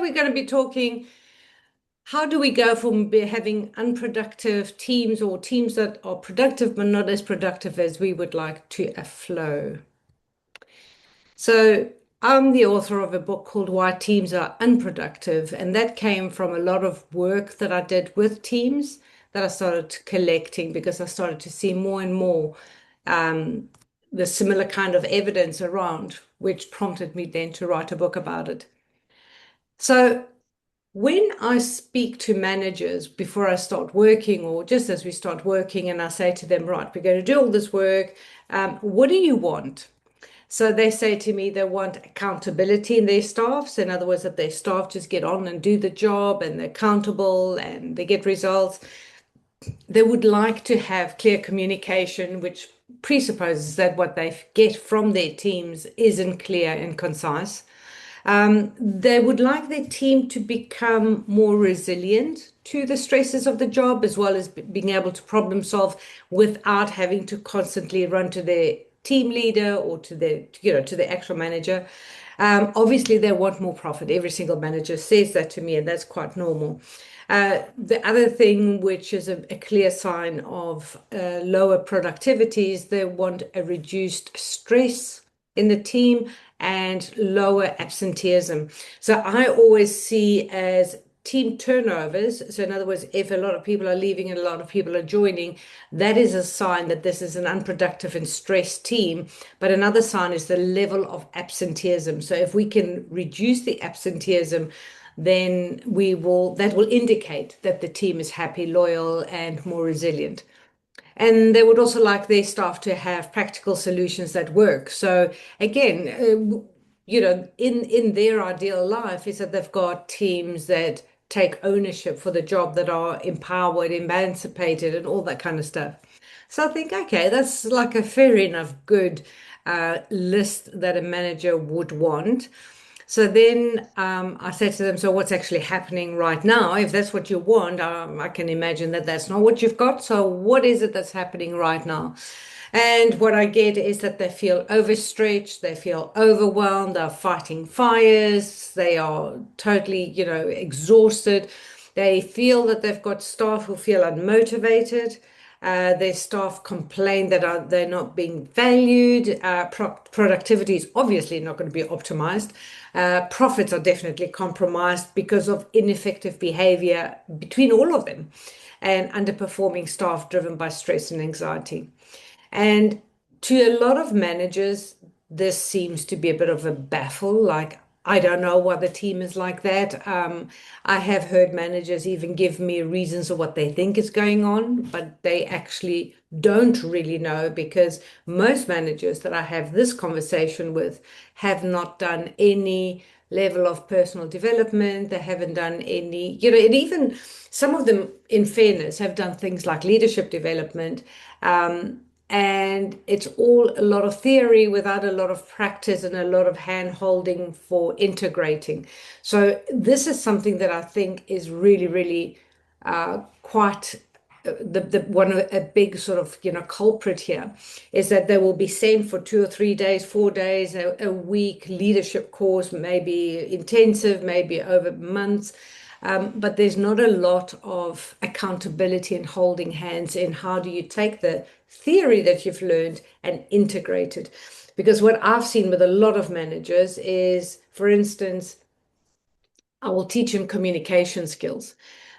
we're going to be talking how do we go from having unproductive teams or teams that are productive but not as productive as we would like to a flow. So I'm the author of a book called Why Teams Are Unproductive, and that came from a lot of work that I did with teams that I started collecting because I started to see more and more um, the similar kind of evidence around, which prompted me then to write a book about it. So when I speak to managers before I start working, or just as we start working, and I say to them, right, we're going to do all this work, what do you want? So they say to me they want accountability in their staffs. In other words, that their staff just get on and do the job and they're accountable and they get results. They would like to have clear communication, which presupposes that what they get from their teams isn't clear and concise. They would like their team to become more resilient to the stresses of the job, as well as being able to problem solve without having to constantly run to their team leader or to the actual manager. Obviously, they want more profit. Every single manager says that to me, and that's quite normal. The other thing, which is a clear sign of lower productivity, is they want a reduced stress in the team and lower absenteeism. So I always see as team turnovers. So in other words, if a lot of people are leaving and a lot of people are joining, that is a sign that this is an unproductive and stressed team. But another sign is the level of absenteeism. So if we can reduce the absenteeism, then that will indicate that the team is happy, loyal, and more resilient. And they would also like their staff to have practical solutions that work. So again, in their ideal life is that they've got teams that take ownership for the job, that are empowered, emancipated, and all that kind of stuff. So I think, okay, that's like a fair enough good list that a manager would want. So then I said to them, so what's actually happening right now? If that's what you want, I can imagine that that's not what you've got. So what is it that's happening right now? And what I get is that they feel overstretched, they feel overwhelmed, they're fighting fires, they are totally, exhausted. They feel that they've got staff who feel unmotivated. Their staff complain that they're not being valued. Productivity is obviously not going to be optimized. Profits are definitely compromised because of ineffective behavior between all of them and underperforming staff driven by stress and anxiety. And to a lot of managers, this seems to be a bit of a baffle. Like, I don't know why the team is like that. I have heard managers even give me reasons of what they think is going on, but they actually don't really know because most managers that I have this conversation with have not done any level of personal development. They haven't done any, and even some of them, in fairness, have done things like leadership development. And it's all a lot of theory without a lot of practice and a lot of hand holding for integrating. So this is something that I think is really, really quite the one of a big sort of culprit here is that they will be sent for 2 or 3 days, 4 days, a week leadership course, maybe intensive, maybe over months. But there's not a lot of accountability and holding hands in how do you take the theory that you've learned and integrate it. Because what I've seen with a lot of managers is, for instance, I will teach them communication skills.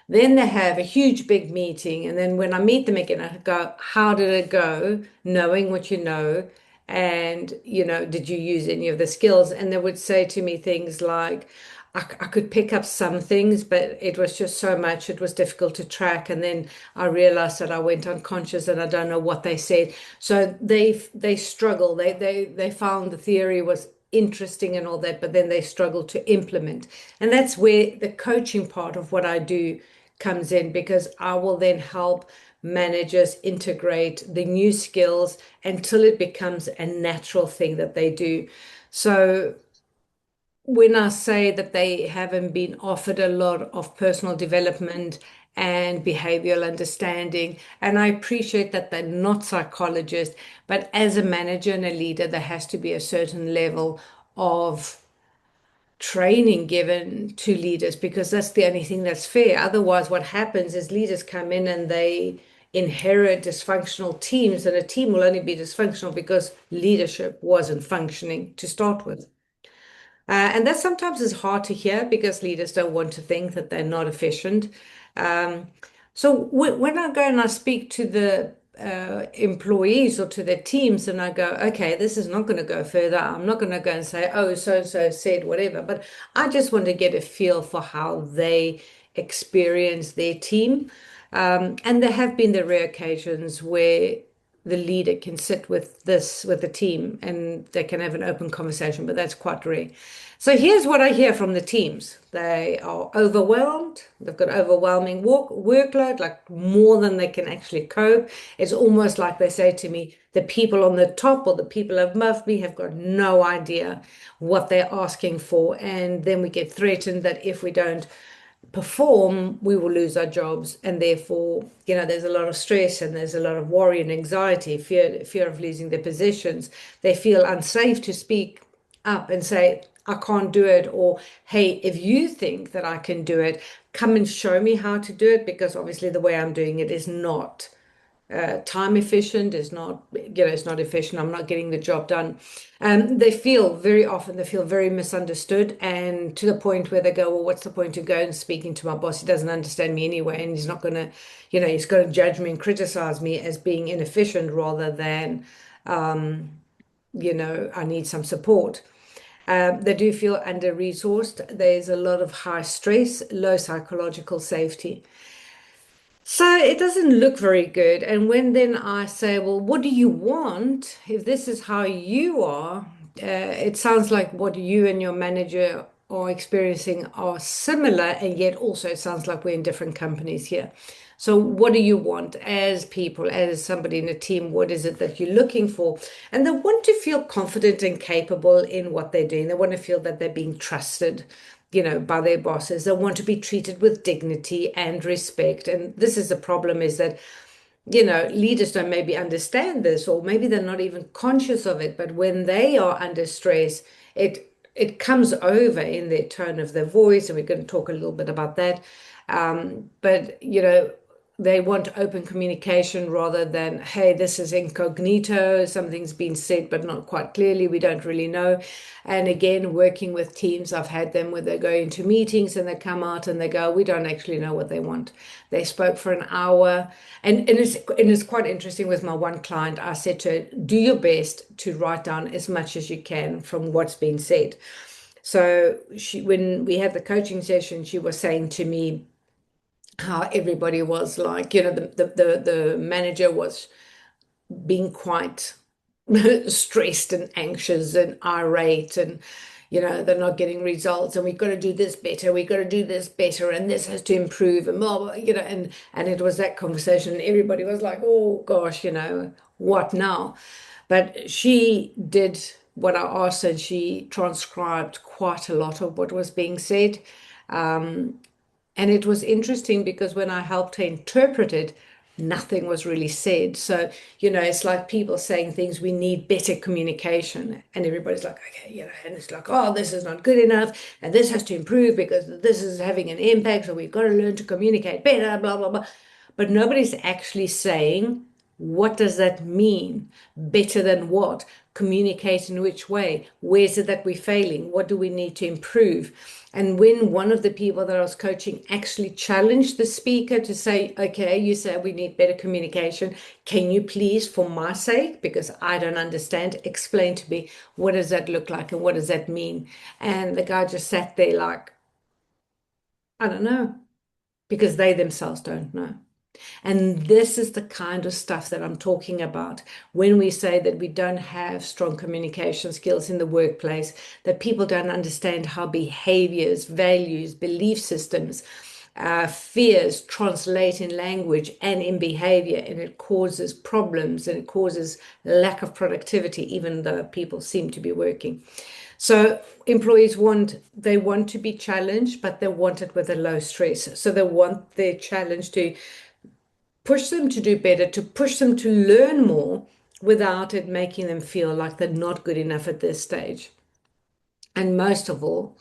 Then they have a huge big meeting. And then when I meet them again, I go, how did it go? Knowing what you know. And, did you use any of the skills? And they would say to me things like, I could pick up some things, but it was just so much, it was difficult to track. And then I realized that I went unconscious and I don't know what they said. So they struggle. They found the theory was interesting and all that, but then they struggle to implement. And that's where the coaching part of what I do comes in, because I will then help managers integrate the new skills until it becomes a natural thing that they do. So when I say that they haven't been offered a lot of personal development and behavioral understanding, and I appreciate that they're not psychologists, but as a manager and a leader, there has to be a certain level of training given to leaders because that's the only thing that's fair. Otherwise, what happens is leaders come in and they inherit dysfunctional teams, and a team will only be dysfunctional because leadership wasn't functioning to start with. And that sometimes is hard to hear because leaders don't want to think that they're not efficient. Um, so when I go and I speak to the employees or to their teams, and I go, okay, this is not going to go further. I'm not going to go and say, oh, so and so said whatever. But I just want to get a feel for how they experience their team. And there have been the rare occasions where the leader can sit with the team and they can have an open conversation, but that's quite rare. So here's what I hear from the teams. They are overwhelmed. They've got overwhelming workload, like more than they can actually cope. It's almost like they say to me, the people on the top or the people above me have got no idea what they're asking for. And then we get threatened that if we don't perform, we will lose our jobs. And therefore, there's a lot of stress and there's a lot of worry and anxiety, fear of losing their positions. They feel unsafe to speak up and say, I can't do it, or hey, if you think that I can do it, come and show me how to do it, because obviously the way I'm doing it is not time efficient, is not, it's not efficient. I'm not getting the job done. They feel very misunderstood, and to the point where they go, well, what's the point of going and speaking to my boss? He doesn't understand me anyway, and he's not going to, he's going to judge me and criticize me as being inefficient rather than, I need some support. They do feel under-resourced. There's a lot of high stress, low psychological safety. So it doesn't look very good. And when then I say, well, what do you want? If this is how you are, it sounds like what you and your manager are experiencing are similar, and yet also it sounds like we're in different companies here. So what do you want as people, as somebody in a team? What is it that you're looking for? And they want to feel confident and capable in what they're doing. They want to feel that they're being trusted, by their bosses. They want to be treated with dignity and respect. And this is the problem, is that, leaders don't maybe understand this, or maybe they're not even conscious of it. But when they are under stress, it comes over in their tone of their voice, and we're going to talk a little bit about that. But they want open communication rather than, hey, this is incognito, something's been said but not quite clearly, we don't really know. And again, working with teams, I've had them where they go into meetings and they come out and they go, we don't actually know what they want. They spoke for an hour, and it's quite interesting. With my one client, I said to her, do your best to write down as much as you can from what's been said. So when we had the coaching session, she was saying to me how everybody was like, the manager was being quite stressed and anxious and irate, and they're not getting results, and we've got to do this better, we've got to do this better, and this has to improve, and blah, blah, and it was that conversation, and everybody was like, oh gosh, what now? But she did what I asked, and she transcribed quite a lot of what was being said. And it was interesting because when I helped her interpret it, nothing was really said. So, it's like people saying things, we need better communication. And everybody's like, okay, and it's like, oh, this is not good enough. And this has to improve because this is having an impact. So we've got to learn to communicate better, blah, blah, blah. But nobody's actually saying, what does that mean? Better than what? Communicate in which way? Where is it that we're failing? What do we need to improve? And when one of the people that I was coaching actually challenged the speaker to say, okay, you said we need better communication. Can you please, for my sake, because I don't understand, explain to me what does that look like and what does that mean? And the guy just sat there like, I don't know, because they themselves don't know. And this is the kind of stuff that I'm talking about when we say that we don't have strong communication skills in the workplace, that people don't understand how behaviors, values, belief systems, fears translate in language and in behavior, and it causes problems and it causes lack of productivity, even though people seem to be working. So employees they want to be challenged, but they want it with a low stress. So they want their challenge to push them to do better, to push them to learn more without it making them feel like they're not good enough at this stage. And most of all,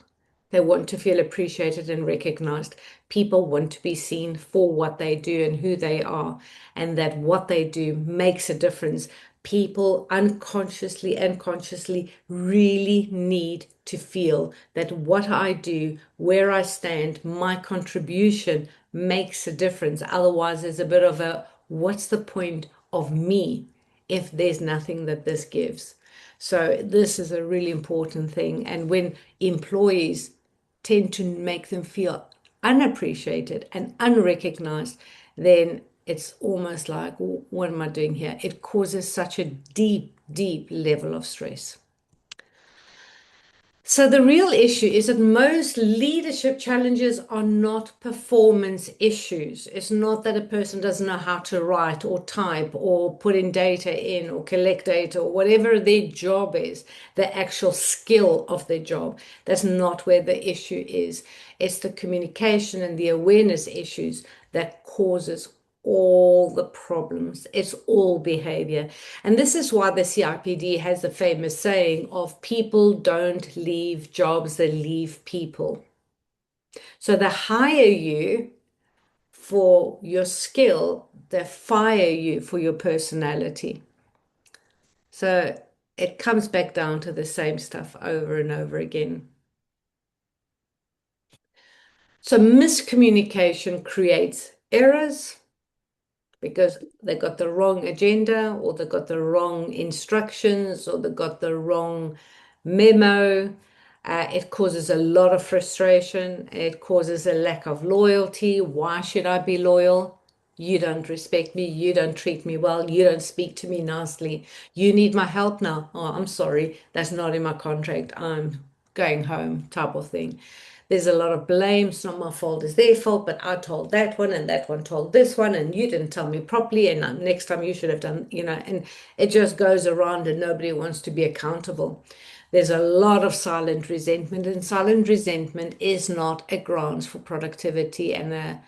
They want to feel appreciated and recognized. People want to be seen for what they do and who they are, and that what they do makes a difference. People unconsciously and consciously really need to feel that what I do, where I stand, my contribution makes a difference. Otherwise, there's a bit of a what's the point of me if there's nothing that this gives? So, this is a really important thing. And when employees tend to make them feel unappreciated and unrecognized, then it's almost like, what am I doing here? It causes such a deep, deep level of stress. So the real issue is that most leadership challenges are not performance issues. It's not that a person doesn't know how to write or type or put in data in or collect data or whatever their job is, the actual skill of their job. That's not where the issue is. It's the communication and the awareness issues that causes all the problems. It's all behavior. And this is why the CIPD has the famous saying of people don't leave jobs, they leave people. So they hire you for your skill, they fire you for your personality. So it comes back down to the same stuff over and over again. So miscommunication creates errors because they got the wrong agenda or they got the wrong instructions or they got the wrong memo. It causes a lot of frustration. It causes a lack of loyalty. Why should I be loyal? You don't respect me. You don't treat me well. You don't speak to me nicely. You need my help now. Oh, I'm sorry. That's not in my contract. I'm going home, type of thing. There's a lot of blame. It's not my fault, it's their fault, but I told that one and that one told this one, and you didn't tell me properly. And next time you should have done, and it just goes around and nobody wants to be accountable. There's a lot of silent resentment, and silent resentment is not a grounds for productivity and a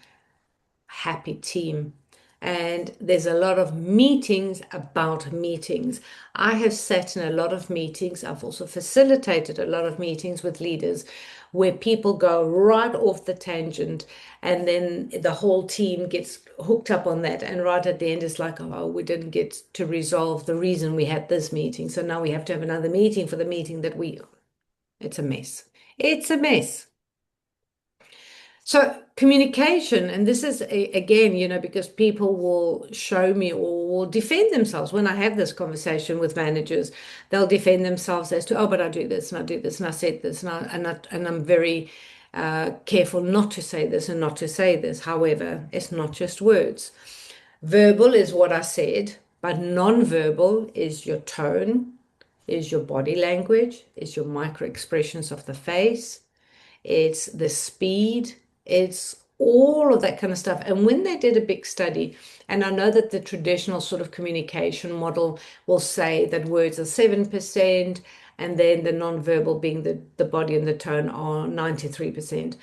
happy team. And there's a lot of meetings about meetings. I have sat in a lot of meetings. I've also facilitated a lot of meetings with leaders where people go right off the tangent and then the whole team gets hooked up on that. And right at the end, it's like, oh, we didn't get to resolve the reason we had this meeting. So now we have to have another meeting for the meeting that it's a mess. It's a mess. So communication, and this is again, because people will show me or will defend themselves when I have this conversation with managers. They'll defend themselves as to, oh, but I do this and I do this and I said this and I'm very careful not to say this and not to say this. However, it's not just words. Verbal is what I said, but non-verbal is your tone, is your body language, is your micro expressions of the face, it's the speed, it's all of that kind of stuff. And when they did a big study, and I know that the traditional sort of communication model will say that words are 7%, and then the non-verbal being the body and the tone are 93%.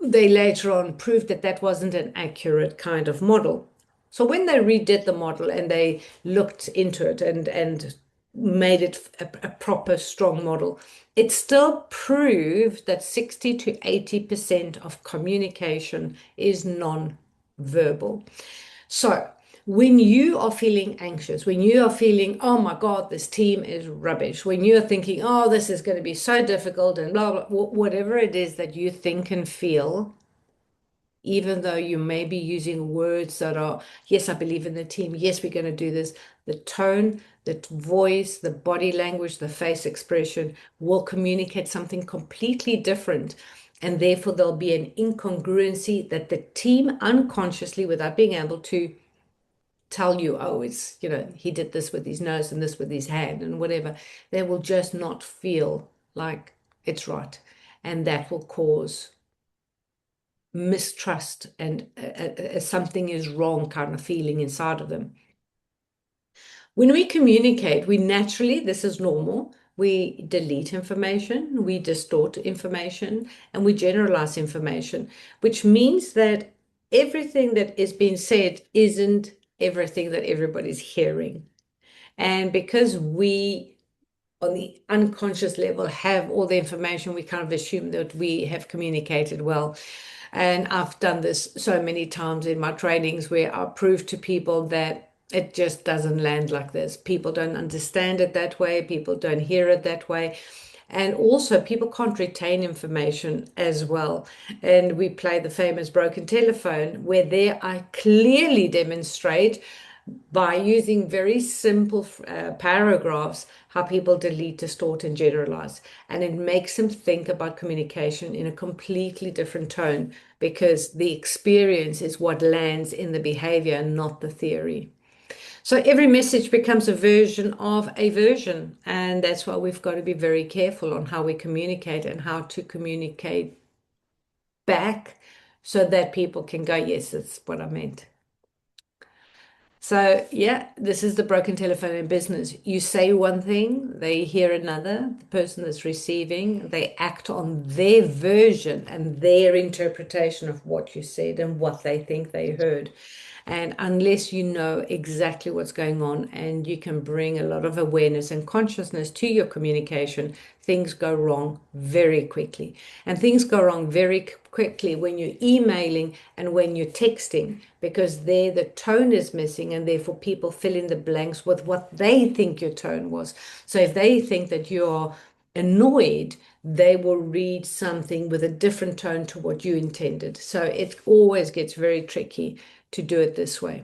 They later on proved that that wasn't an accurate kind of model. So when they redid the model and they looked into it and made it a proper strong model, it still proved that 60 to 80% of communication is non-verbal. So when you are feeling anxious, when you are feeling, oh my God, this team is rubbish, when you're thinking, oh, this is going to be so difficult and blah, blah, whatever it is that you think and feel, even though you may be using words that are, yes, I believe in the team, yes, we're going to do this, the tone, the voice, the body language, the face expression will communicate something completely different. And therefore, there'll be an incongruency that the team unconsciously, without being able to tell you, oh, it's, he did this with his nose and this with his hand and whatever, they will just not feel like it's right. And that will cause mistrust and something is wrong kind of feeling inside of them. When we communicate, we naturally, this is normal, we delete information, we distort information, and we generalize information, which means that everything that is being said isn't everything that everybody's hearing. And because we on the unconscious level have all the information. We kind of assume that we have communicated well. And I've done this so many times in my trainings where I prove to people that it just doesn't land like this. People don't understand it that way. People don't hear it that way. And also, people can't retain information as well. And we play the famous broken telephone, where there I clearly demonstrate by using very simple paragraphs how people delete, distort, and generalize. And it makes them think about communication in a completely different tone because the experience is what lands in the behavior and not the theory. So every message becomes a version of a version. And that's why we've got to be very careful on how we communicate and how to communicate back so that people can go, yes, that's what I meant. So, yeah, this is the broken telephone in business. You say one thing, they hear another. The person that's receiving, they act on their version and their interpretation of what you said and what they think they heard. And unless you know exactly what's going on and you can bring a lot of awareness and consciousness to your communication, things go wrong very quickly. And things go wrong very quickly when you're emailing and when you're texting, because there the tone is missing, and therefore people fill in the blanks with what they think your tone was. So if they think that you're annoyed, they will read something with a different tone to what you intended. So it always gets very tricky to do it this way.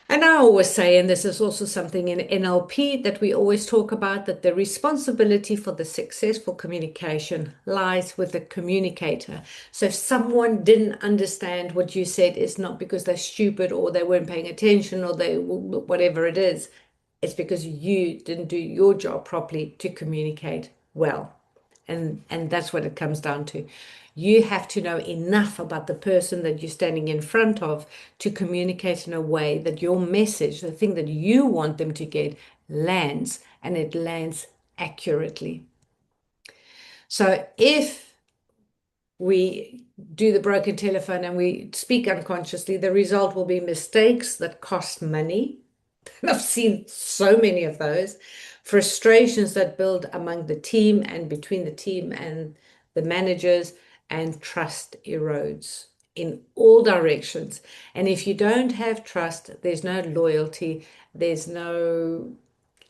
And I always say, and this is also something in NLP that we always talk about, that the responsibility for the successful communication lies with the communicator. So if someone didn't understand what you said, it's not because they're stupid or they weren't paying attention or they whatever it is. It's because you didn't do your job properly to communicate well. And that's what it comes down to. You have to know enough about the person that you're standing in front of to communicate in a way that your message, the thing that you want them to get, lands, and it lands accurately. So if we do the broken telephone and we speak unconsciously, the result will be mistakes that cost money. I've seen so many of those. Frustrations that build among the team and between the team and the managers, and trust erodes in all directions. And if you don't have trust, there's no loyalty, there's no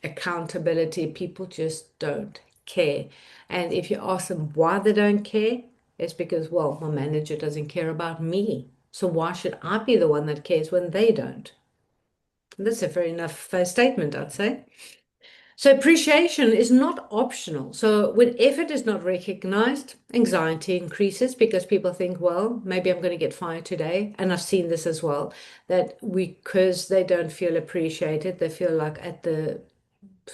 accountability. People just don't care. And if you ask them why they don't care, it's because, well, my manager doesn't care about me. So why should I be the one that cares when they don't? That's a fair enough statement, I'd say. So appreciation is not optional. So when effort is not recognized, anxiety increases because people think, well, maybe I'm going to get fired today. And I've seen this as well, that because they don't feel appreciated, they feel like at the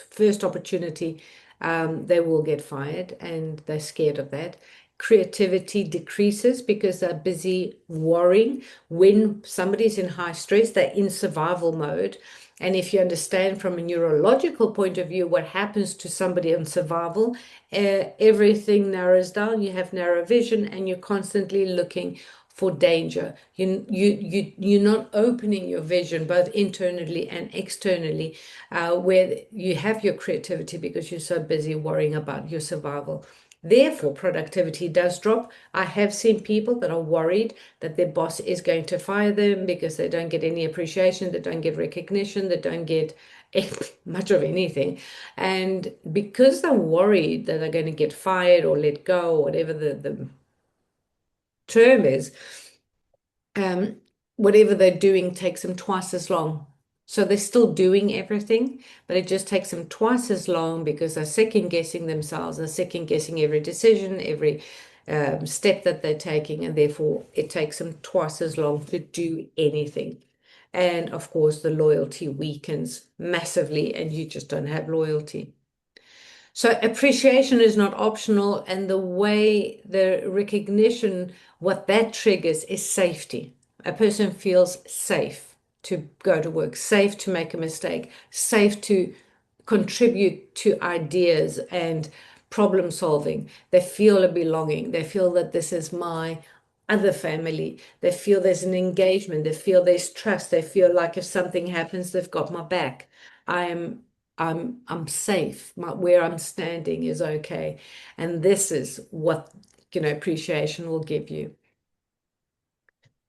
first opportunity, they will get fired and they're scared of that. Creativity decreases because they're busy worrying. When somebody's in high stress, they're in survival mode. And if you understand from a neurological point of view what happens to somebody in survival, everything narrows down. You have narrow vision and you're constantly looking for danger. You're not opening your vision both internally and externally, where you have your creativity because you're so busy worrying about your survival. Therefore, productivity does drop. I have seen people that are worried that their boss is going to fire them because they don't get any appreciation, they don't get recognition, they don't get much of anything. And because they're worried that they're going to get fired or let go, or whatever the term is, um, whatever they're doing takes them twice as long. So they're still doing everything, but it just takes them twice as long because they're second guessing themselves, they're second guessing every decision, every step that they're taking, and therefore it takes them twice as long to do anything. And of course, the loyalty weakens massively, and you just don't have loyalty. So appreciation is not optional, and the way the recognition, what that triggers is safety. A person feels safe to go to work, safe to make a mistake, safe to contribute to ideas and problem solving. They feel a belonging. They feel that this is my other family. They feel there's an engagement. They feel there's trust. They feel like if something happens, they've got my back. I'm I'm safe. Where I'm standing is okay. And this is what, appreciation will give you.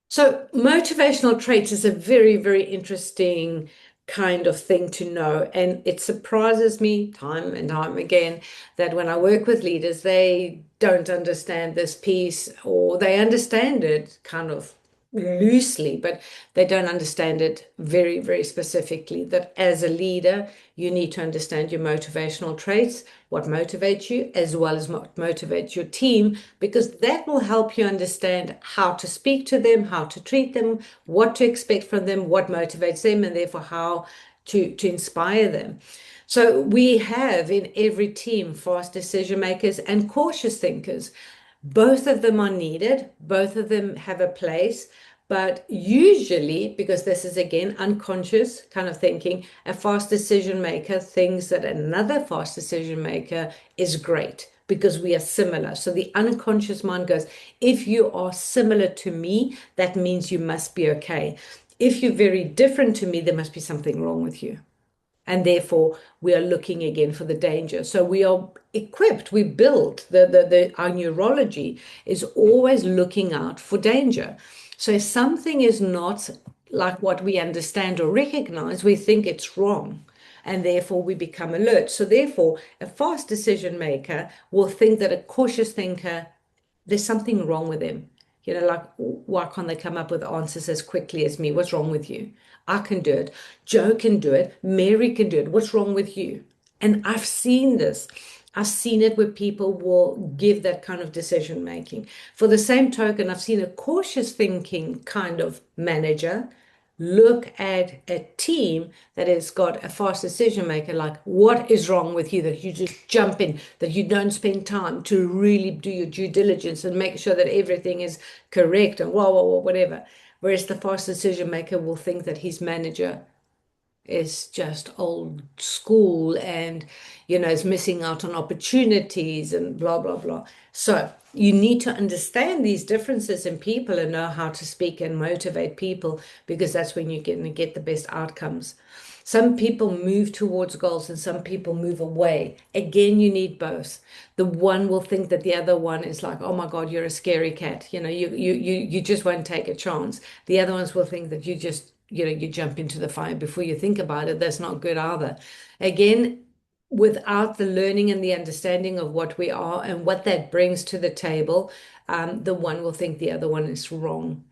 So, motivational traits is a very, very interesting kind of thing to know. And it surprises me time and time again that when I work with leaders, they don't understand this piece, or they understand it kind of loosely, but they don't understand it very, very specifically. That as a leader, you need to understand your motivational traits, what motivates you, as well as what motivates your team, because that will help you understand how to speak to them, how to treat them, what to expect from them, what motivates them, and therefore how to inspire them. So we have in every team fast decision makers and cautious thinkers. Both of them are needed, both of them have a place. But usually, because this is again unconscious kind of thinking, a fast decision maker thinks that another fast decision maker is great because we are similar. So the unconscious mind goes, if you are similar to me, that means you must be okay. If you're very different to me, there must be something wrong with you. And therefore, we are looking again for the danger. So we are equipped, we built our neurology is always looking out for danger. So if something is not like what we understand or recognize, we think it's wrong. And therefore, we become alert. So, therefore, a fast decision maker will think that a cautious thinker, there's something wrong with them. Like, why can't they come up with answers as quickly as me? What's wrong with you? I can do it. Joe can do it. Mary can do it. What's wrong with you? And I've seen this. I've seen it where people will give that kind of decision making. For the same token, I've seen a cautious thinking kind of manager look at a team that has got a fast decision maker, like, what is wrong with you that you just jump in, that you don't spend time to really do your due diligence and make sure that everything is correct and whatever. Whereas the fast decision maker will think that his manager is just old school and is missing out on opportunities and blah blah blah. So you need to understand these differences in people and know how to speak and motivate people, because that's when you're going to get the best outcomes. Some people move towards goals and some people move away. Again, you need both. The one will think that the other one is like, oh my God, you're a scary cat. You just won't take a chance. The other ones will think that you jump into the fire before you think about it. That's not good either. Again, without the learning and the understanding of what we are and what that brings to the table, the one will think the other one is wrong.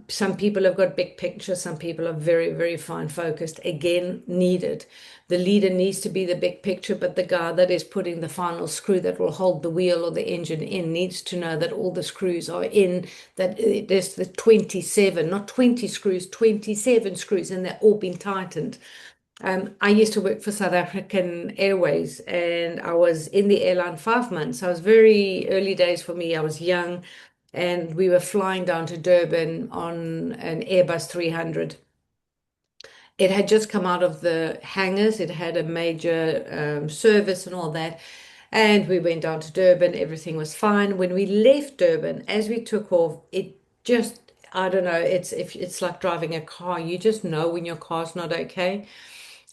Some people have got big picture, some people are very, very fine focused. Again, needed. The leader needs to be the big picture, but the guy that is putting the final screw that will hold the wheel or the engine in needs to know that all the screws are in, that there's the 27, not 20 screws, 27 screws, and they're all been tightened. I used to work for South African Airways and I was in the airline 5 months. I was very early days for me. I was young and we were flying down to Durban on an Airbus 300. It had just come out of the hangars. It had a major service and all that. And we went down to Durban. Everything was fine. When we left Durban, as we took off, it just, I don't know, it's like driving a car. You just know when your car's not okay.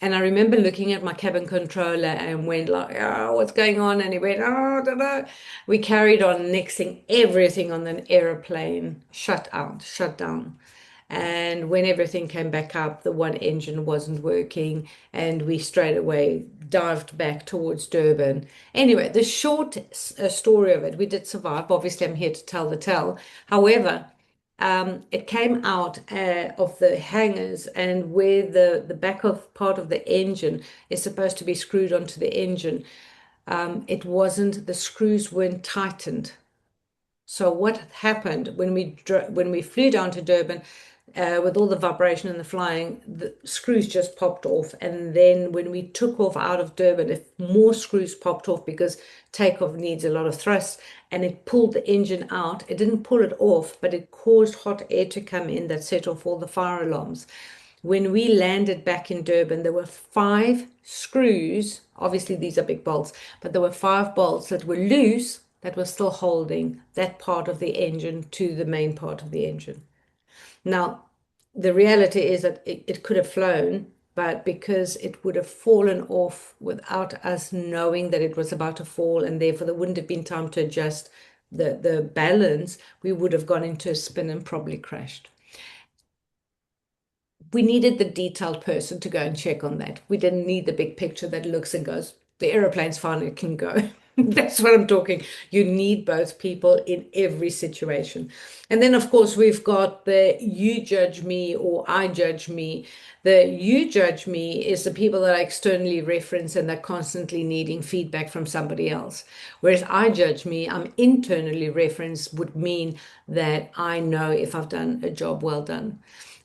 And I remember looking at my cabin controller and went like, oh, what's going on? And he went, oh, I don't know. We carried on. Next thing, everything on the aeroplane shut down. And when everything came back up, the one engine wasn't working, and we straight away dived back towards Durban. Anyway, the short story of it, we did survive. Obviously, I'm here to tell the tale. However, it came out of the hangars, and where the back of part of the engine is supposed to be screwed onto the engine, it wasn't. The screws weren't tightened. So what happened when we flew down to Durban, with all the vibration and the flying, the screws just popped off. And then when we took off out of Durban, if more screws popped off because takeoff needs a lot of thrust, and it pulled the engine out. It didn't pull it off, but it caused hot air to come in that set off all the fire alarms. When we landed back in Durban, there were 5 screws. Obviously, these are big bolts, but there were 5 bolts that were loose that were still holding that part of the engine to the main part of the engine. Now, the reality is that it could have flown, but because it would have fallen off without us knowing that it was about to fall, and therefore there wouldn't have been time to adjust the balance, we would have gone into a spin and probably crashed. We needed the detailed person to go and check on that. We didn't need the big picture that looks and goes, the aeroplane's fine, it can go. That's what I'm talking. You need both people in every situation. And then, of course, we've got the you judge me or I judge me. The you judge me is the people that I externally reference and they're constantly needing feedback from somebody else. Whereas I judge me, I'm internally referenced, would mean that I know if I've done a job well done.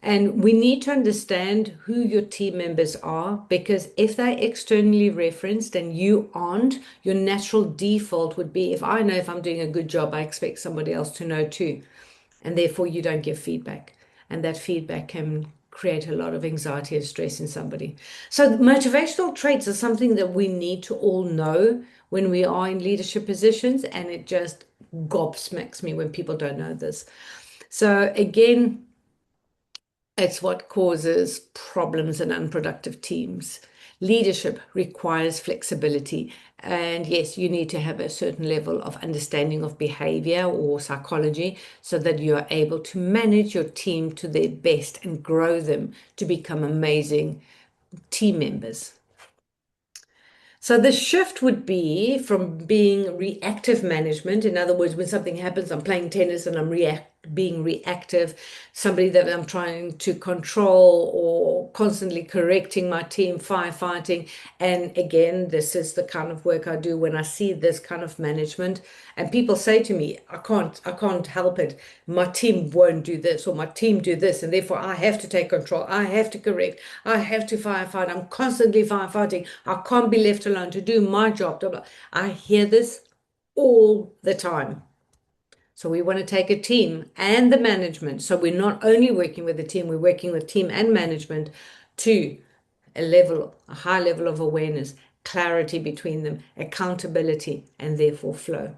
And we need to understand who your team members are, because if they're externally referenced and you aren't, your natural default would be, if I know if I'm doing a good job, I expect somebody else to know too. And therefore you don't give feedback. And that feedback can create a lot of anxiety and stress in somebody. So motivational traits are something that we need to all know when we are in leadership positions. And it just gobsmacks me when people don't know this. So again, it's what causes problems in unproductive teams. Leadership requires flexibility. And yes, you need to have a certain level of understanding of behavior or psychology so that you are able to manage your team to their best and grow them to become amazing team members. So the shift would be from being reactive management. In other words, when something happens, I'm playing tennis and I'm being reactive, somebody that I'm trying to control or constantly correcting my team, firefighting. And again, this is the kind of work I do when I see this kind of management. And people say to me, I can't help it. My team won't do this or my team do this, and therefore I have to take control. I have to correct. I have to firefight. I'm constantly firefighting. I can't be left alone to do my job. Blah, blah. I hear this all the time. So we want to take a team and the management. So we're not only working with the team, we're working with team and management to a high level of awareness, clarity between them, accountability, and therefore flow.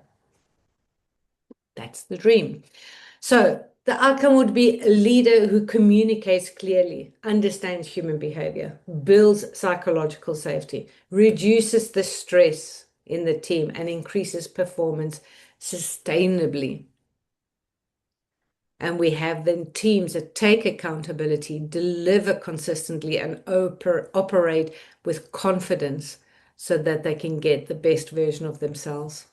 That's the dream. So the outcome would be a leader who communicates clearly, understands human behavior, builds psychological safety, reduces the stress in the team, and increases performance sustainably. And we have then teams that take accountability, deliver consistently, and operate with confidence so that they can get the best version of themselves.